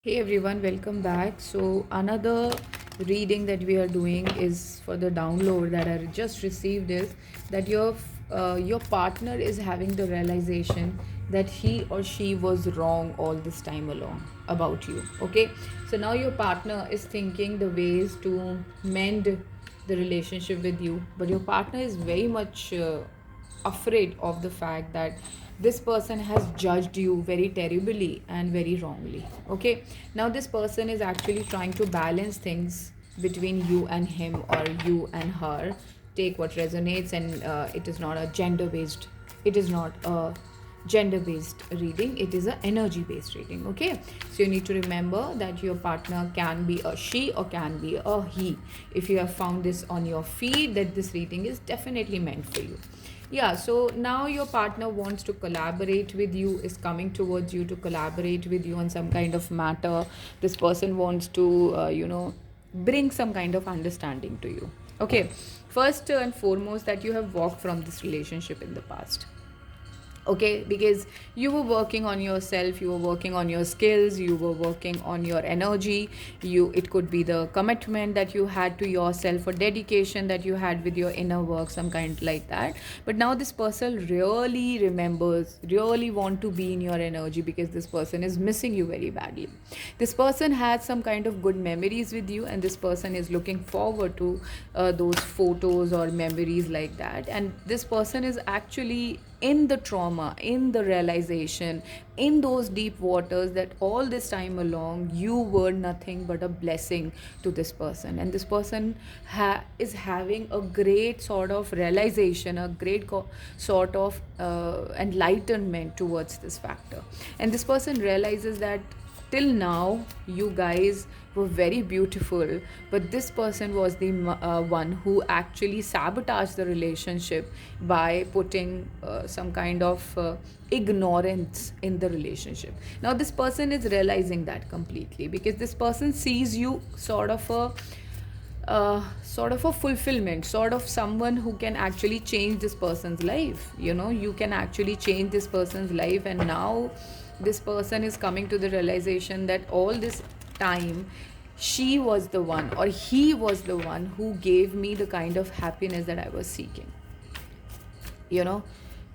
Hey everyone, welcome back. So, another reading that we are doing is for the download that I just received is that your partner is having the realization that he or she was wrong all this time along about you. Okay, so now your partner is thinking the ways to mend the relationship with you, but your partner is very much afraid of the fact that this person has judged you very terribly and very wrongly. Okay, now this person is actually trying to balance things between you and him or you and her. Take what resonates, and it is not a gender based reading, it is an energy based reading. Okay, so you need to remember that your partner can be a she or can be a he. If you have found this on your feed, that this reading is definitely meant for you. Yeah, so now your partner wants to collaborate with you, is coming towards you to collaborate with you on some kind of matter. This person wants to bring some kind of understanding to you. Okay, first and foremost, that you have walked from this relationship in the past. Okay, because you were working on yourself, you were working on your skills, you were working on your energy. It could be the commitment that you had to yourself or dedication that you had with your inner work, some kind like that. But now this person really remembers, really want to be in your energy, because this person is missing you very badly. This person has some kind of good memories with you, and this person is looking forward to those photos or memories like that. And this person is actually in the trauma, in the realization, in those deep waters, that all this time along you were nothing but a blessing to this person. And this person is having a great sort of realization, a great sort of enlightenment towards this factor. And this person realizes that till now you guys were very beautiful, but this person was the one who actually sabotaged the relationship by putting some kind of ignorance in the relationship. Now this person is realizing that completely, because this person sees you sort of a fulfillment, sort of someone who can actually change this person's life. You can actually change this person's life. And now this person is coming to the realization that all this time she was the one or he was the one who gave me the kind of happiness that I was seeking, you know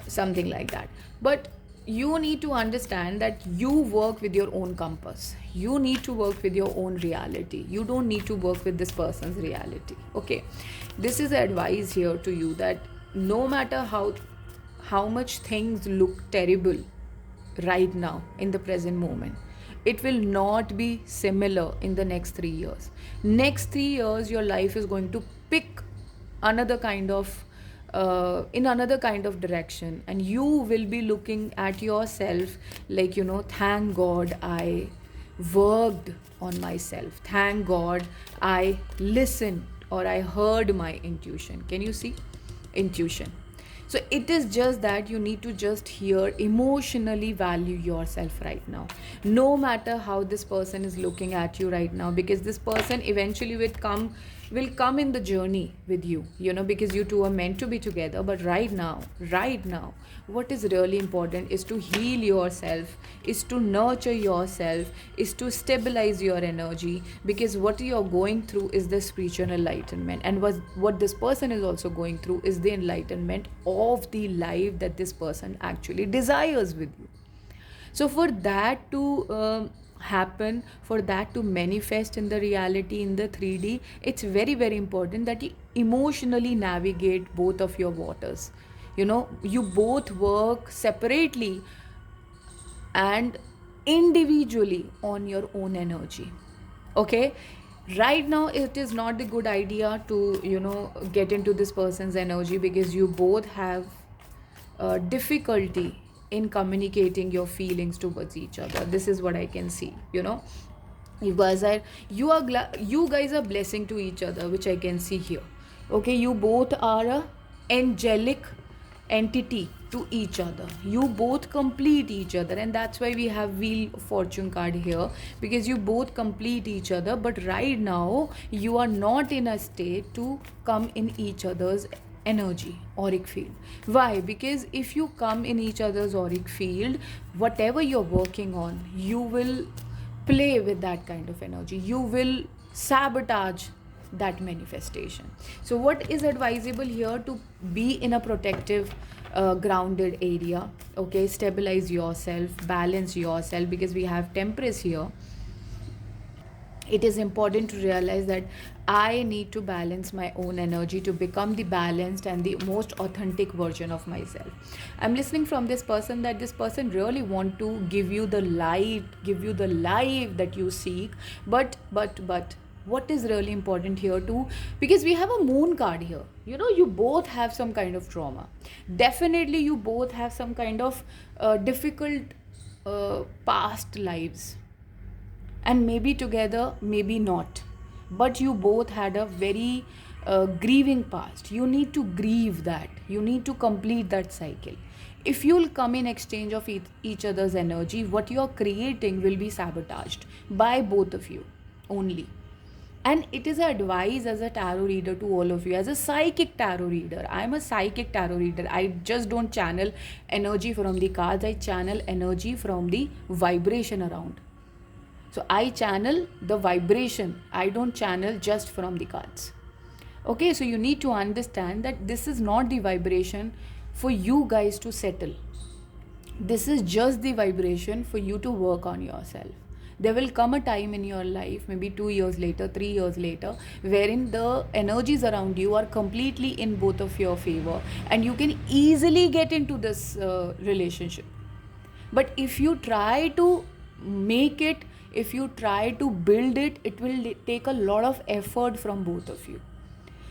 something like that. But you need to understand that you work with your own compass, you need to work with your own reality, you don't need to work with this person's reality. Okay, this is advice here to you, that no matter how much things look terrible right now in the present moment, it will not be similar in the next 3 years. Next 3 years your life is going to pick another kind of in another kind of direction, and you will be looking at yourself like, thank God I worked on myself, thank God I listened or I heard my intuition. Can you see? Intuition. So it is just that you need to just hear, emotionally value yourself right now, no matter how this person is looking at you right now, because this person eventually will come in the journey with you, because you two are meant to be together. But right now, what is really important is to heal yourself, is to nurture yourself, is to stabilize your energy, because what you're going through is the spiritual enlightenment, and what this person is also going through is the enlightenment of the life that this person actually desires with you. So for that to happen, for that to manifest in the reality, in the 3D, it's very very important that you emotionally navigate both of your waters. You both work separately and individually on your own energy. Okay, right now it is not a good idea to get into this person's energy, because you both have difficulty in communicating your feelings towards each other. This is what I can see. You guys are you guys are blessing to each other, which I can see here. Okay, you both are a angelic entity to each other, you both complete each other, and that's why we have wheel of fortune card here, because you both complete each other. But right now you are not in a state to come in each other's energy, auric field. Why? Because if you come in each other's auric field, whatever you're working on, you will play with that kind of energy, you will sabotage that manifestation. So what is advisable here? To be in a protective, grounded area. Okay, stabilize yourself, balance yourself, because we have temperance here. It is important to realize that I need to balance my own energy to become the balanced and the most authentic version of myself. I'm listening from this person that this person really want to give you the light, give you the life that you seek. But what is really important here too, because we have a moon card here, you both have some kind of trauma. Definitely you both have some kind of difficult past lives, and maybe together, maybe not. But you both had a very grieving past. You need to grieve that. You need to complete that cycle. If you'll come in exchange of each other's energy, what you're creating will be sabotaged by both of you only. And it is advice as a tarot reader to all of you, as a psychic tarot reader. I'm a psychic tarot reader. I just don't channel energy from the cards, I channel energy from the vibration around. So I channel the vibration. I don't channel just from the cards. Okay, so you need to understand that this is not the vibration for you guys to settle. This is just the vibration for you to work on yourself. There will come a time in your life, maybe 2 years later, 3 years later, wherein the energies around you are completely in both of your favor and you can easily get into this relationship. But if you try to make it, if you try to build it, it will take a lot of effort from both of you.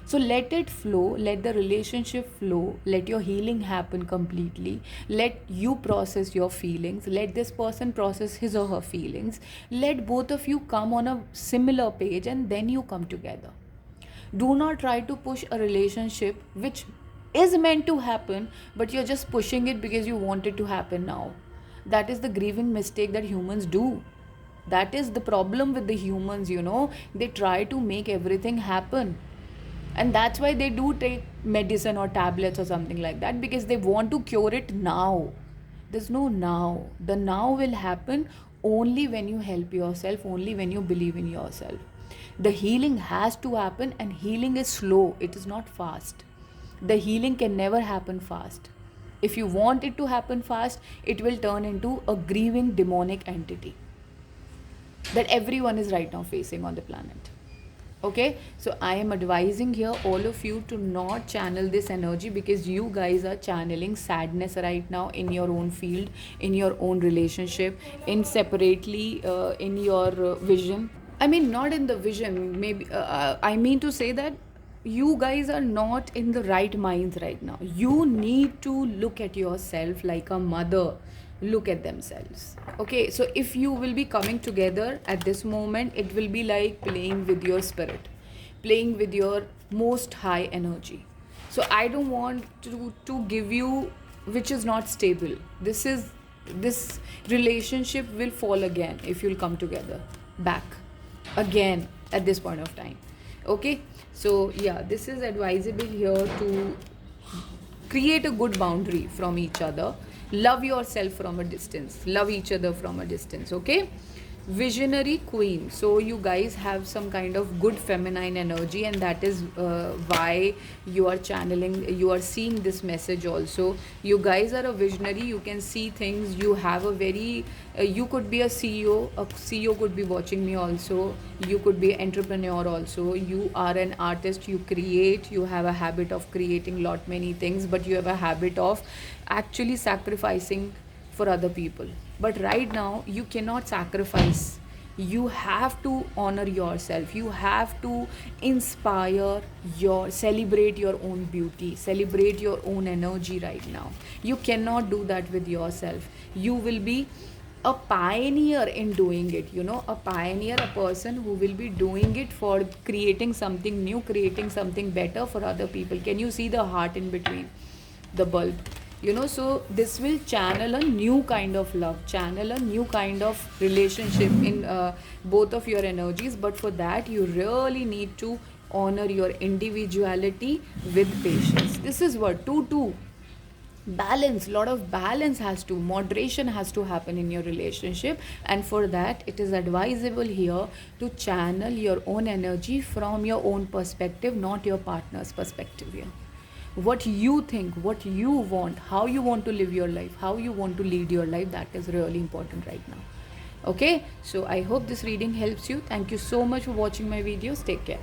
So let it flow, let the relationship flow, let your healing happen completely, let you process your feelings, let this person process his or her feelings, let both of you come on a similar page, and then you come together. Do not try to push a relationship which is meant to happen, but you're just pushing it because you want it to happen now. That is the grieving mistake that humans do. That is the problem with the humans, they try to make everything happen. And that's why they do take medicine or tablets or something like that, because they want to cure it now. There's no now. The now will happen only when you help yourself, only when you believe in yourself. The healing has to happen, and healing is slow, it is not fast. The healing can never happen fast. If you want it to happen fast, it will turn into a grieving demonic entity that everyone is right now facing on the planet. Okay, so I am advising here all of you to not channel this energy, because you guys are channeling sadness right now in your own field, in your own relationship, in separately, in your vision. I mean, not in the vision, maybe, I mean to say that you guys are not in the right minds right now. You need to look at yourself like a mother look at themselves. Okay, so if you will be coming together at this moment, it will be like playing with your spirit, playing with your most high energy. So I don't want to give you which is not stable. This relationship will fall again if you'll come together back again at this point of time. Okay, so yeah, this is advisable here to create a good boundary from each other. Love yourself from a distance, love each other from a distance. Okay, visionary queen, so you guys have some kind of good feminine energy, and that is why you are channeling, you are seeing this message also. You guys are a visionary, you can see things, you have a very you could be a CEO could be watching me also, you could be an entrepreneur also, you are an artist, you create, you have a habit of creating lot many things, but you have a habit of actually sacrificing for other people. But right now you cannot sacrifice, you have to honor yourself, you have to inspire your, celebrate your own beauty, celebrate your own energy right now. You cannot do that with yourself. You will be a pioneer in doing it, a pioneer, a person who will be doing it for creating something new, creating something better for other people. Can you see the heart in between the bulb? So this will channel a new kind of love, channel a new kind of relationship in both of your energies. But for that you really need to honor your individuality with patience. This is what 2 2 balance, lot of balance has to, moderation has to happen in your relationship. And for that, it is advisable here to channel your own energy from your own perspective, not your partner's perspective here. What you think, what you want, how you want to live your life, how you want to lead your life, that is really important right now. Okay, so I hope this reading helps you. Thank you so much for watching my videos. Take care.